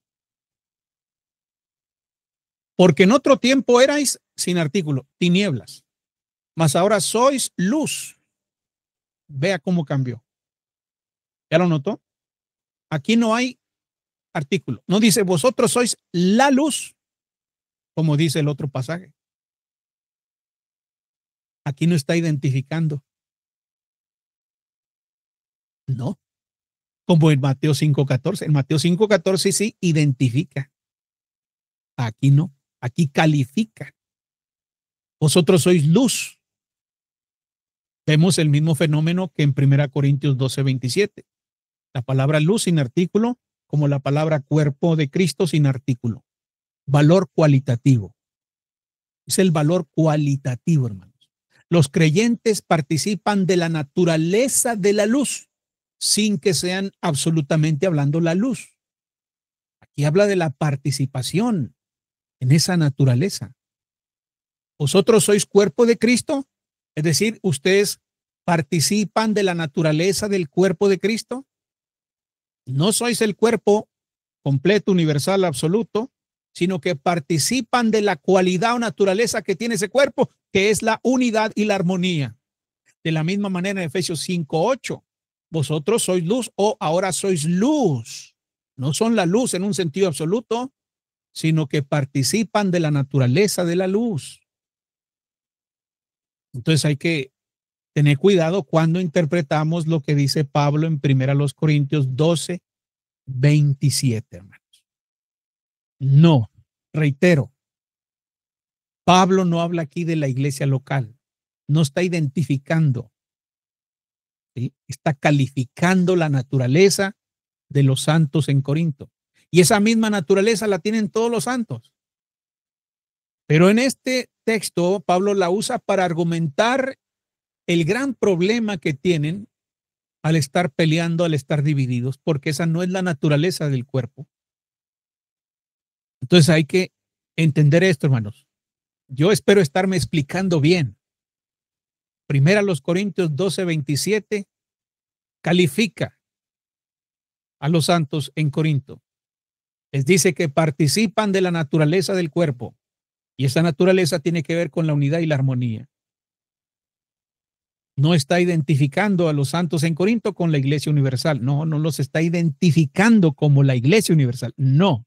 Porque en otro tiempo erais, sin artículo, tinieblas, mas ahora sois luz. Vea cómo cambió. ¿Ya lo notó? Aquí no hay artículo. No dice vosotros sois la luz, como dice el otro pasaje. Aquí no está identificando. No. Como en Mateo 5:14. En Mateo 5:14 sí identifica. Aquí no. Aquí califica. Vosotros sois luz. Vemos el mismo fenómeno que en 1 Corintios 12:27. La palabra luz sin artículo, como la palabra cuerpo de Cristo sin artículo. Valor cualitativo. Es el valor cualitativo, hermanos. Los creyentes participan de la naturaleza de la luz sin que sean absolutamente hablando la luz. Aquí habla de la participación en esa naturaleza. ¿Vosotros sois cuerpo de Cristo? Es decir, ¿ustedes participan de la naturaleza del cuerpo de Cristo? No sois el cuerpo completo, universal, absoluto, sino que participan de la cualidad o naturaleza que tiene ese cuerpo, que es la unidad y la armonía. De la misma manera en Efesios 5:8, vosotros sois luz o ahora sois luz. No son la luz en un sentido absoluto, sino que participan de la naturaleza de la luz. Entonces hay que tener cuidado cuando interpretamos lo que dice Pablo en 1 Corintios 12:27, hermanos. No, reitero, Pablo no habla aquí de la iglesia local, no está identificando, ¿sí? Está calificando la naturaleza de los santos en Corinto. Y esa misma naturaleza la tienen todos los santos. Pero en este texto, Pablo la usa para argumentar el gran problema que tienen al estar peleando, al estar divididos, porque esa no es la naturaleza del cuerpo. Entonces hay que entender esto, hermanos. Yo espero estarme explicando bien. 1 Corintios 12:27 califica a los santos en Corinto. Les dice que participan de la naturaleza del cuerpo y esa naturaleza tiene que ver con la unidad y la armonía. No está identificando a los santos en Corinto con la iglesia universal. No, no los está identificando como la iglesia universal. No.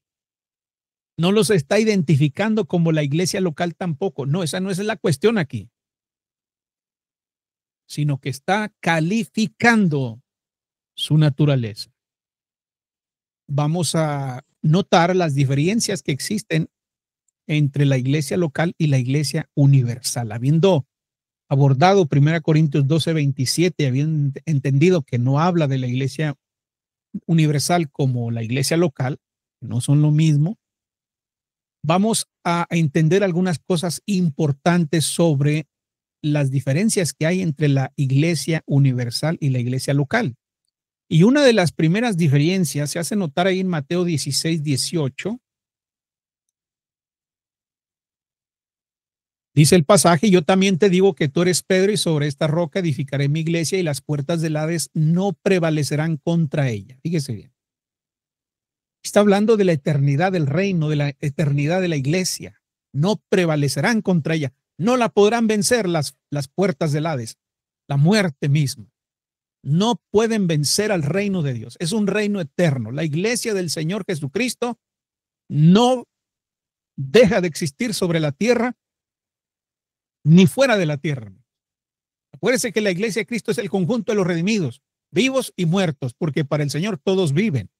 No los está identificando como la iglesia local tampoco. No, esa no es la cuestión aquí. Sino que está calificando su naturaleza. Vamos a notar las diferencias que existen entre la iglesia local y la iglesia universal. Habiendo abordado 1 Corintios 12:27, habiendo entendido que no habla de la iglesia universal como la iglesia local, no son lo mismo, vamos a entender algunas cosas importantes sobre las diferencias que hay entre la iglesia universal y la iglesia local. Y una de las primeras diferencias se hace notar ahí en Mateo 16:18. Dice el pasaje, yo también te digo que tú eres Pedro y sobre esta roca edificaré mi iglesia y las puertas del Hades no prevalecerán contra ella. Fíjese bien. Está hablando de la eternidad del reino, de la eternidad de la iglesia. No prevalecerán contra ella. No la podrán vencer las puertas del Hades, la muerte misma. No pueden vencer al reino de Dios. Es un reino eterno. La iglesia del Señor Jesucristo no deja de existir sobre la tierra ni fuera de la tierra. Acuérdense que la iglesia de Cristo es el conjunto de los redimidos, vivos y muertos, porque para el Señor todos viven.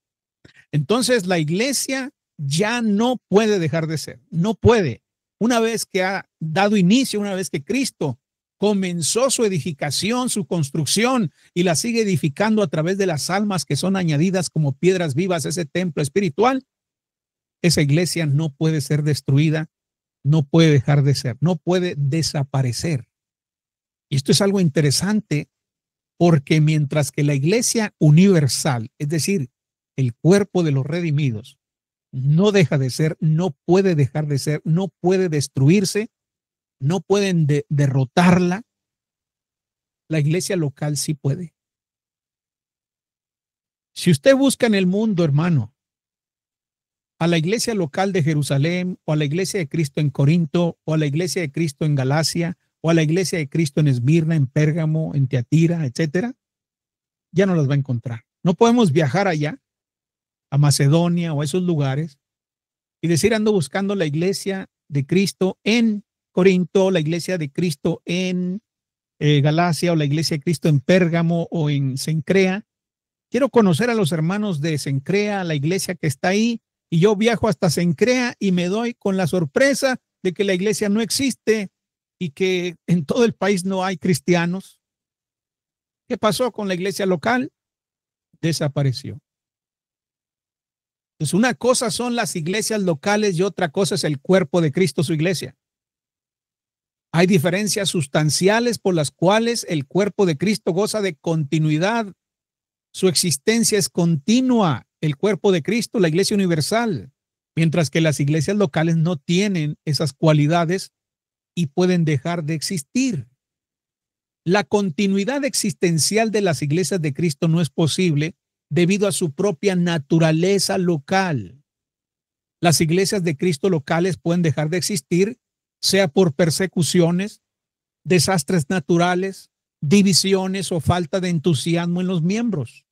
Entonces la iglesia ya no puede dejar de ser, no puede. Una vez que ha dado inicio, una vez que Cristo comenzó su edificación, su construcción y la sigue edificando a través de las almas que son añadidas como piedras vivas a ese templo espiritual, esa iglesia no puede ser destruida, no puede dejar de ser, no puede desaparecer. Y esto es algo interesante porque mientras que la iglesia universal, es decir, el cuerpo de los redimidos, no deja de ser, no puede dejar de ser, no puede destruirse, no pueden derrotarla, la iglesia local sí puede. Si usted busca en el mundo, hermano, a la iglesia local de Jerusalén, o a la iglesia de Cristo en Corinto, o a la iglesia de Cristo en Galacia, o a la iglesia de Cristo en Esmirna, en Pérgamo, en Tiatira, etcétera, ya no las va a encontrar. No podemos viajar allá, a Macedonia o a esos lugares, y decir ando buscando la iglesia de Cristo en Corinto, la iglesia de Cristo en Galacia, o la iglesia de Cristo en Pérgamo o en Cencrea. Quiero conocer a los hermanos de Cencrea, la iglesia que está ahí, y yo viajo hasta Cencrea y me doy con la sorpresa de que la iglesia no existe y que en todo el país no hay cristianos. ¿Qué pasó con la iglesia local? Desapareció. Pues una cosa son las iglesias locales y otra cosa es el cuerpo de Cristo, su iglesia. Hay diferencias sustanciales por las cuales el cuerpo de Cristo goza de continuidad. Su existencia es continua, el cuerpo de Cristo, la iglesia universal, mientras que las iglesias locales no tienen esas cualidades y pueden dejar de existir. La continuidad existencial de las iglesias de Cristo no es posible debido a su propia naturaleza local. Las iglesias de Cristo locales pueden dejar de existir, sea por persecuciones, desastres naturales, divisiones o falta de entusiasmo en los miembros.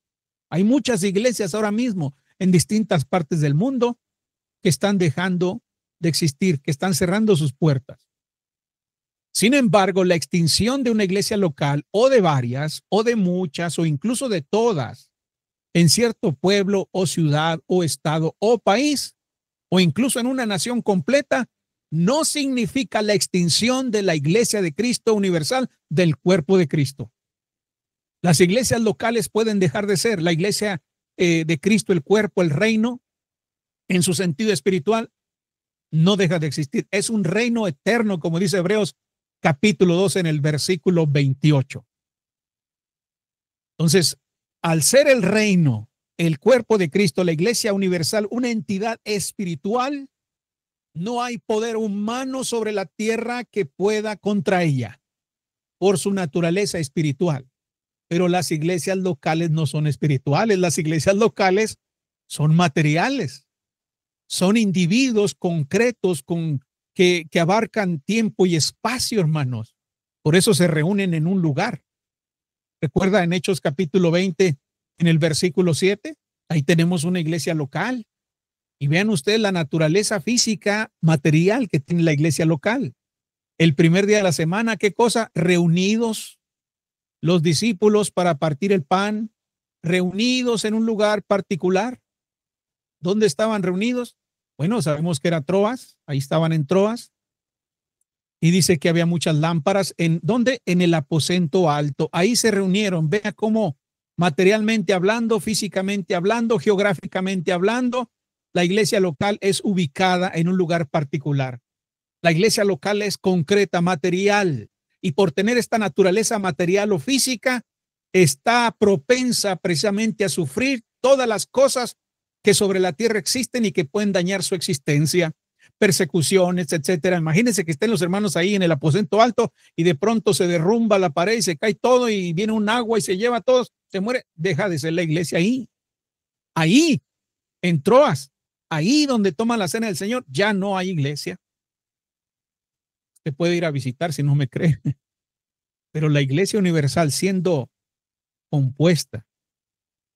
Hay muchas iglesias ahora mismo en distintas partes del mundo que están dejando de existir, que están cerrando sus puertas. Sin embargo, la extinción de una iglesia local o de varias o de muchas o incluso de todas en cierto pueblo o ciudad o estado o país o incluso en una nación completa no significa la extinción de la iglesia de Cristo universal, del cuerpo de Cristo. Las iglesias locales pueden dejar de ser la iglesia de Cristo, el cuerpo, el reino, en su sentido espiritual, no deja de existir. Es un reino eterno, como dice Hebreos capítulo 12 en el versículo 28. Entonces, al ser el reino, el cuerpo de Cristo, la iglesia universal, una entidad espiritual, no hay poder humano sobre la tierra que pueda contra ella por su naturaleza espiritual. Pero las iglesias locales no son espirituales, las iglesias locales son materiales, son individuos concretos que abarcan tiempo y espacio, hermanos. Por eso se reúnen en un lugar. Recuerda en Hechos capítulo 20, en el versículo 7, ahí tenemos una iglesia local. Y vean ustedes la naturaleza física, material que tiene la iglesia local. El primer día de la semana, ¿qué cosa? Reunidos los discípulos para partir el pan, reunidos en un lugar particular. ¿Dónde estaban reunidos? Bueno, sabemos que era Troas, ahí estaban en Troas. Y dice que había muchas lámparas. ¿En dónde? En el aposento alto. Ahí se reunieron. Vea cómo materialmente hablando, físicamente hablando, geográficamente hablando, la iglesia local es ubicada en un lugar particular. La iglesia local es concreta, material. Y por tener esta naturaleza material o física, está propensa precisamente a sufrir todas las cosas que sobre la tierra existen y que pueden dañar su existencia, persecuciones, etcétera. Imagínense que estén los hermanos ahí en el aposento alto y de pronto se derrumba la pared y se cae todo y viene un agua y se lleva a todos, se muere. Deja de ser la iglesia ahí. Ahí, en Troas, ahí donde toma la cena del Señor, ya no hay iglesia. Usted puede ir a visitar si no me cree. Pero la iglesia universal, siendo compuesta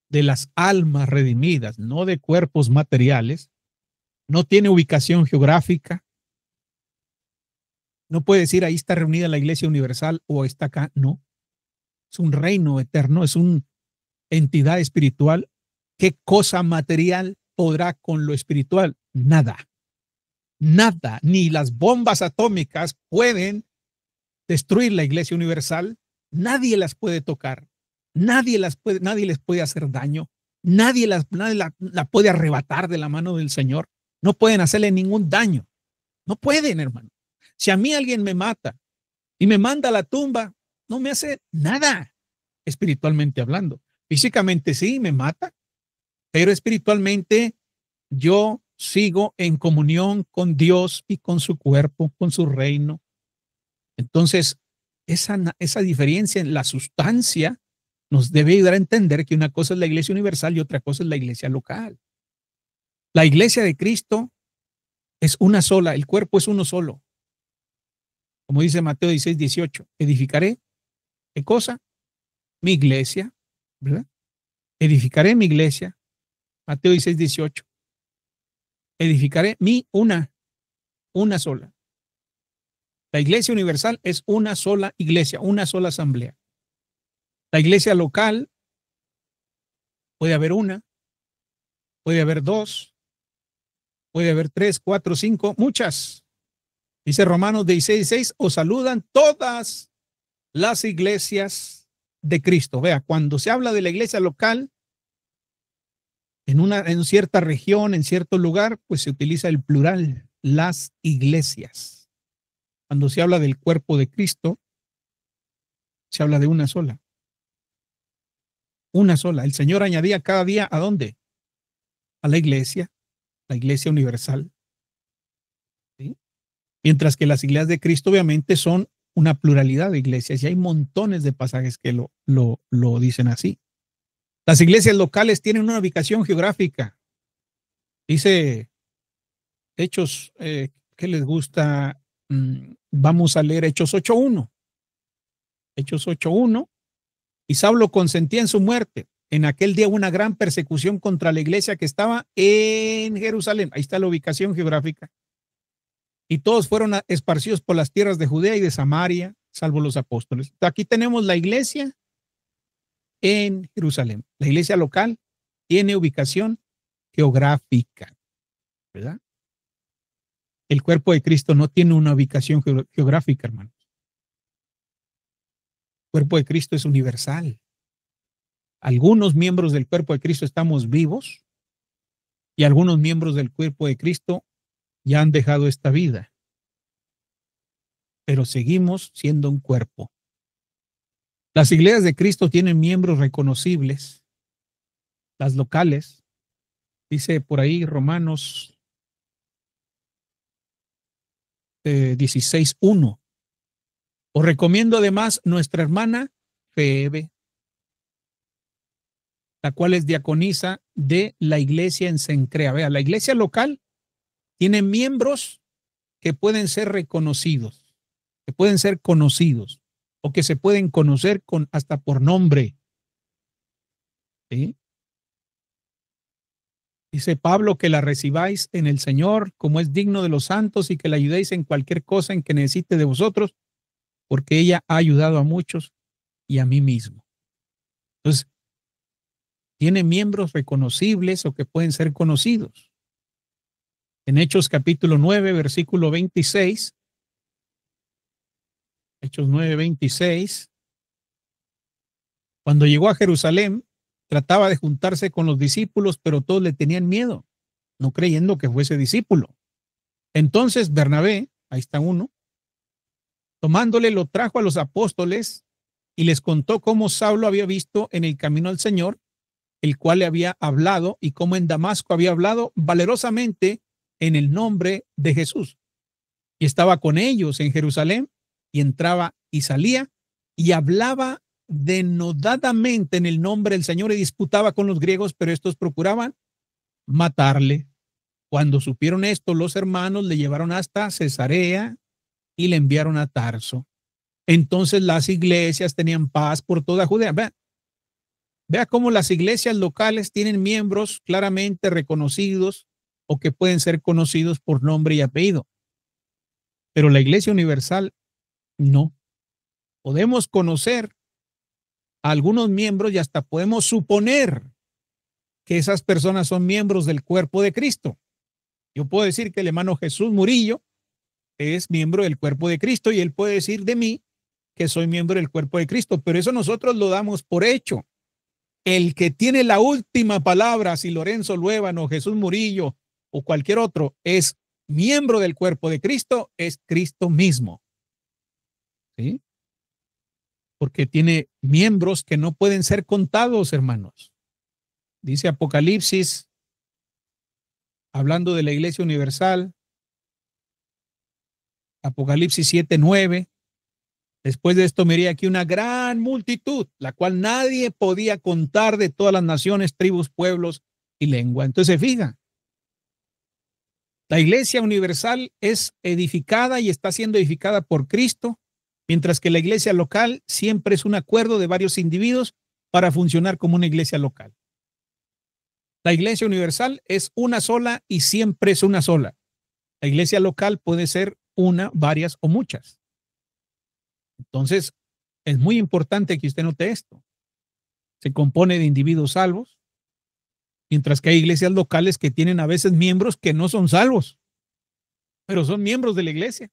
de las almas redimidas, no de cuerpos materiales, no tiene ubicación geográfica. No puede decir ahí está reunida la iglesia universal o está acá. No. Es un reino eterno, es una entidad espiritual. ¿Qué cosa material podrá con lo espiritual? Nada. Nada, ni las bombas atómicas pueden destruir la iglesia universal. Nadie las puede tocar. Nadie les puede hacer daño. Nadie la puede arrebatar de la mano del Señor. No pueden hacerle ningún daño. No pueden, hermano. Si a mí alguien me mata y me manda a la tumba, no me hace nada, espiritualmente hablando. Físicamente sí, me mata, pero espiritualmente yo sigo en comunión con Dios y con su cuerpo, con su reino. Entonces, esa diferencia en la sustancia nos debe ayudar a entender que una cosa es la iglesia universal y otra cosa es la iglesia local. La iglesia de Cristo es una sola, el cuerpo es uno solo. Como dice Mateo 16, 18, edificaré, ¿qué cosa? Mi iglesia, ¿verdad? Edificaré mi iglesia. Mateo 16, 18. Edificaré una sola. La iglesia universal es una sola iglesia, una sola asamblea. La iglesia local puede haber una, puede haber dos, puede haber 3, 4, 5, muchas. Dice Romanos 16:6, os saludan todas las iglesias de Cristo. Vea, cuando se habla de la iglesia local, en cierta región, en cierto lugar, pues se utiliza el plural, las iglesias. Cuando se habla del cuerpo de Cristo, se habla de una sola. Una sola. El Señor añadía cada día, ¿a dónde? A la iglesia universal. ¿Sí? Mientras que las iglesias de Cristo obviamente son una pluralidad de iglesias y hay montones de pasajes que lo dicen así. Las iglesias locales tienen una ubicación geográfica. Dice Hechos, ¿qué les gusta? Vamos a leer Hechos 8:1. Hechos 8:1. Y Saulo consentía en su muerte. En aquel día hubo una gran persecución contra la iglesia que estaba en Jerusalén. Ahí está la ubicación geográfica. Y todos fueron esparcidos por las tierras de Judea y de Samaria, salvo los apóstoles. Aquí tenemos la iglesia en Jerusalén. La iglesia local tiene ubicación geográfica, ¿verdad? El cuerpo de Cristo no tiene una ubicación geográfica, hermanos. El cuerpo de Cristo es universal. Algunos miembros del cuerpo de Cristo estamos vivos y algunos miembros del cuerpo de Cristo ya han dejado esta vida, pero seguimos siendo un cuerpo. Las iglesias de Cristo tienen miembros reconocibles, las locales. Dice por ahí Romanos 16:1. Os recomiendo además nuestra hermana Febe, la cual es diaconisa de la iglesia en Cencrea. Vea, la iglesia local tiene miembros que pueden ser reconocidos, que pueden ser conocidos o que se pueden conocer hasta por nombre. ¿Sí? Dice Pablo que la recibáis en el Señor como es digno de los santos y que la ayudéis en cualquier cosa en que necesite de vosotros, porque ella ha ayudado a muchos y a mí mismo. Entonces, tiene miembros reconocibles o que pueden ser conocidos. En Hechos capítulo 9, versículo 26, Hechos 9:26, cuando llegó a Jerusalén, trataba de juntarse con los discípulos, pero todos le tenían miedo, no creyendo que fuese discípulo. Entonces Bernabé, ahí está uno, tomándole lo trajo a los apóstoles y les contó cómo Saulo había visto en el camino al Señor, el cual le había hablado, y cómo en Damasco había hablado valerosamente en el nombre de Jesús. Y estaba con ellos en Jerusalén, y entraba y salía, y hablaba denodadamente en el nombre del Señor, y disputaba con los griegos, pero estos procuraban matarle. Cuando supieron esto, los hermanos le llevaron hasta Cesarea y le enviaron a Tarso. Entonces las iglesias tenían paz por toda Judea. Vea cómo las iglesias locales tienen miembros claramente reconocidos o que pueden ser conocidos por nombre y apellido. Pero la iglesia universal no. Podemos conocer a algunos miembros y hasta podemos suponer que esas personas son miembros del cuerpo de Cristo. Yo puedo decir que el hermano Jesús Murillo es miembro del cuerpo de Cristo y él puede decir de mí que soy miembro del cuerpo de Cristo, pero eso nosotros lo damos por hecho. El que tiene la última palabra, si Lorenzo Luébano, Jesús Murillo o cualquier otro es miembro del cuerpo de Cristo, es Cristo mismo. ¿Sí? Porque tiene miembros que no pueden ser contados, hermanos. Dice Apocalipsis, hablando de la Iglesia Universal, Apocalipsis 7:9. Después de esto miré aquí una gran multitud, la cual nadie podía contar, de todas las naciones, tribus, pueblos y lengua. Entonces, fija, la Iglesia Universal es edificada y está siendo edificada por Cristo, mientras que la iglesia local siempre es un acuerdo de varios individuos para funcionar como una iglesia local. La iglesia universal es una sola y siempre es una sola. La iglesia local puede ser una, varias o muchas. Entonces, es muy importante que usted note esto. Se compone de individuos salvos, mientras que hay iglesias locales que tienen a veces miembros que no son salvos, pero son miembros de la iglesia.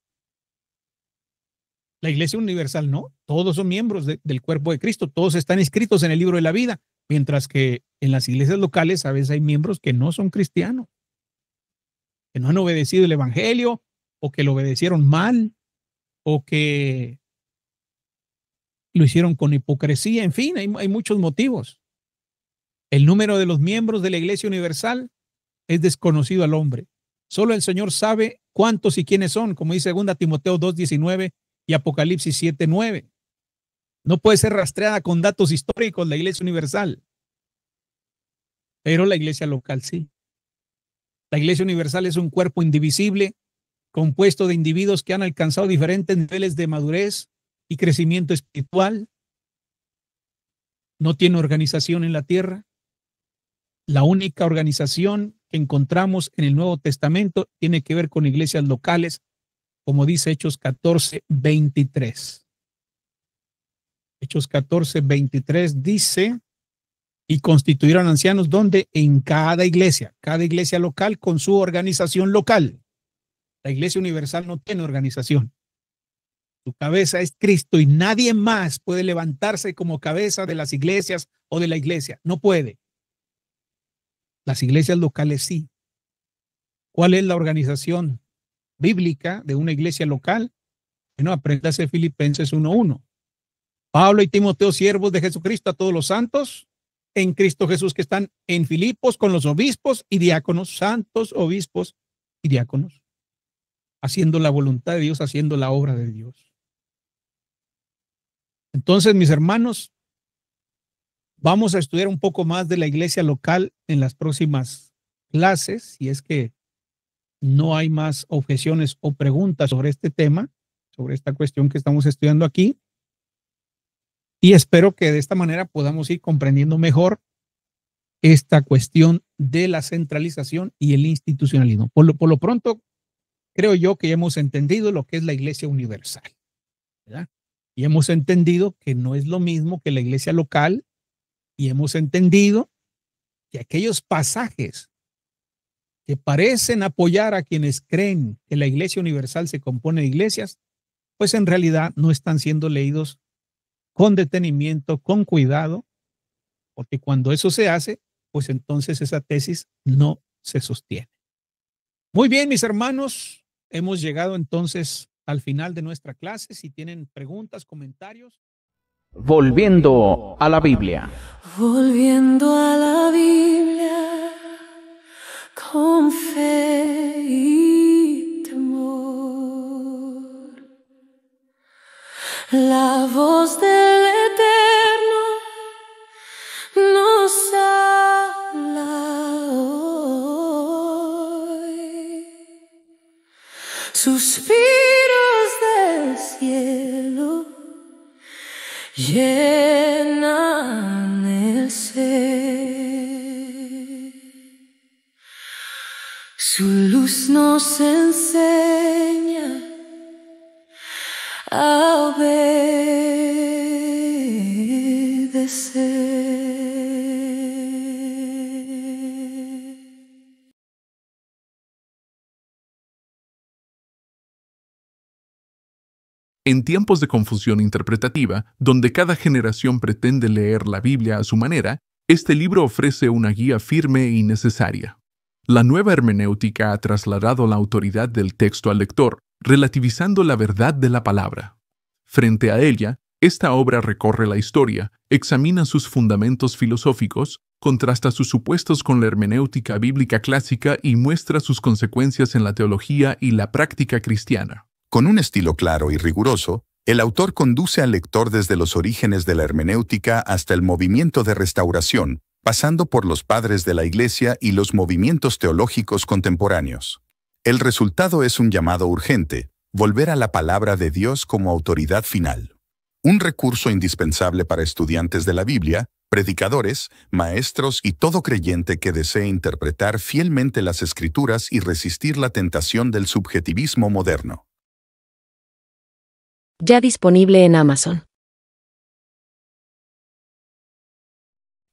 La iglesia universal no, todos son miembros del cuerpo de Cristo, todos están inscritos en el libro de la vida, mientras que en las iglesias locales a veces hay miembros que no son cristianos, que no han obedecido el evangelio o que lo obedecieron mal o que lo hicieron con hipocresía. En fin, hay muchos motivos. El número de los miembros de la iglesia universal es desconocido al hombre. Solo el Señor sabe cuántos y quiénes son, como dice 2 Timoteo 2:19 y Apocalipsis 7:9. No puede ser rastreada con datos históricos la iglesia universal, pero la iglesia local sí. La Iglesia Universal es un cuerpo indivisible, compuesto de individuos que han alcanzado diferentes niveles de madurez y crecimiento espiritual. No tiene organización en la tierra. La única organización que encontramos en el Nuevo Testamento tiene que ver con iglesias locales, como dice Hechos 14:23. Hechos 14:23 dice, y constituyeron ancianos donde en cada iglesia local con su organización local. La Iglesia Universal no tiene organización. Su cabeza es Cristo y nadie más puede levantarse como cabeza de las iglesias o de la iglesia. No puede. Las iglesias locales sí. ¿Cuál es la organización bíblica de una iglesia local? Bueno, apréndase Filipenses 1:1. Pablo y Timoteo, siervos de Jesucristo, a todos los santos en Cristo Jesús que están en Filipos con los obispos y diáconos, santos, obispos y diáconos, haciendo la voluntad de Dios, haciendo la obra de Dios. Entonces, mis hermanos, vamos a estudiar un poco más de la iglesia local en las próximas clases, si es que no hay más objeciones o preguntas sobre este tema, sobre esta cuestión que estamos estudiando aquí. Y espero que de esta manera podamos ir comprendiendo mejor esta cuestión de la centralización y el institucionalismo. Por lo pronto, creo yo que ya hemos entendido lo que es la iglesia universal, ¿verdad? Y hemos entendido que no es lo mismo que la iglesia local, y hemos entendido que aquellos pasajes que parecen apoyar a quienes creen que la iglesia universal se compone de iglesias, pues en realidad no están siendo leídos con detenimiento, con cuidado, porque cuando eso se hace, pues entonces esa tesis no se sostiene. Muy bien, mis hermanos, hemos llegado entonces al final de nuestra clase. Si tienen preguntas, comentarios. Volviendo a la Biblia. Volviendo a la Biblia con fe y temor. La voz del Eterno nos habla hoy. Suspiros del cielo llenan el ser. Su luz nos enseña a obedecer. En tiempos de confusión interpretativa, donde cada generación pretende leer la Biblia a su manera, este libro ofrece una guía firme y necesaria. La nueva hermenéutica ha trasladado la autoridad del texto al lector, relativizando la verdad de la palabra. Frente a ella, esta obra recorre la historia, examina sus fundamentos filosóficos, contrasta sus supuestos con la hermenéutica bíblica clásica y muestra sus consecuencias en la teología y la práctica cristiana. Con un estilo claro y riguroso, el autor conduce al lector desde los orígenes de la hermenéutica hasta el movimiento de restauración, pasando por los padres de la Iglesia y los movimientos teológicos contemporáneos. El resultado es un llamado urgente: volver a la palabra de Dios como autoridad final. Un recurso indispensable para estudiantes de la Biblia, predicadores, maestros y todo creyente que desee interpretar fielmente las Escrituras y resistir la tentación del subjetivismo moderno. Ya disponible en Amazon.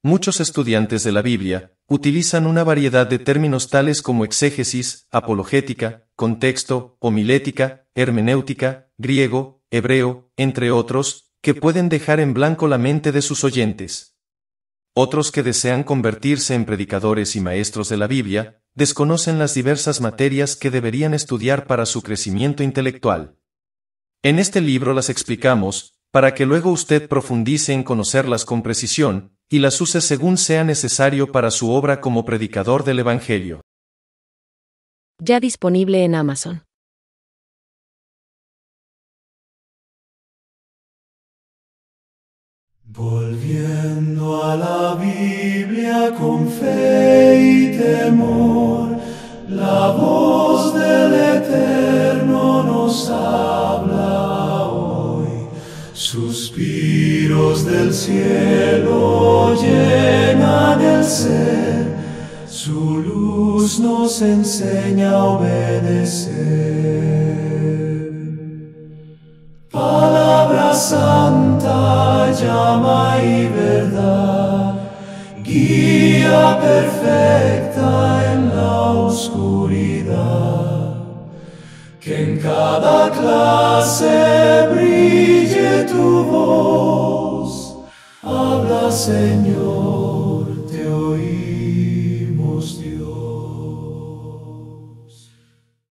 Muchos estudiantes de la Biblia utilizan una variedad de términos tales como exégesis, apologética, contexto, homilética, hermenéutica, griego, hebreo, entre otros, que pueden dejar en blanco la mente de sus oyentes. Otros que desean convertirse en predicadores y maestros de la Biblia, desconocen las diversas materias que deberían estudiar para su crecimiento intelectual. En este libro las explicamos, para que luego usted profundice en conocerlas con precisión, y las use según sea necesario para su obra como predicador del Evangelio. Ya disponible en Amazon. Volviendo a la Biblia con fe y temor, La voz del Eterno nos habla hoy, suspiros del cielo llenan el ser, su luz nos enseña a obedecer. Palabra santa, llama y verdad, guía perfecta en la oscuridad. Que en cada clase brille tu voz, habla Señor.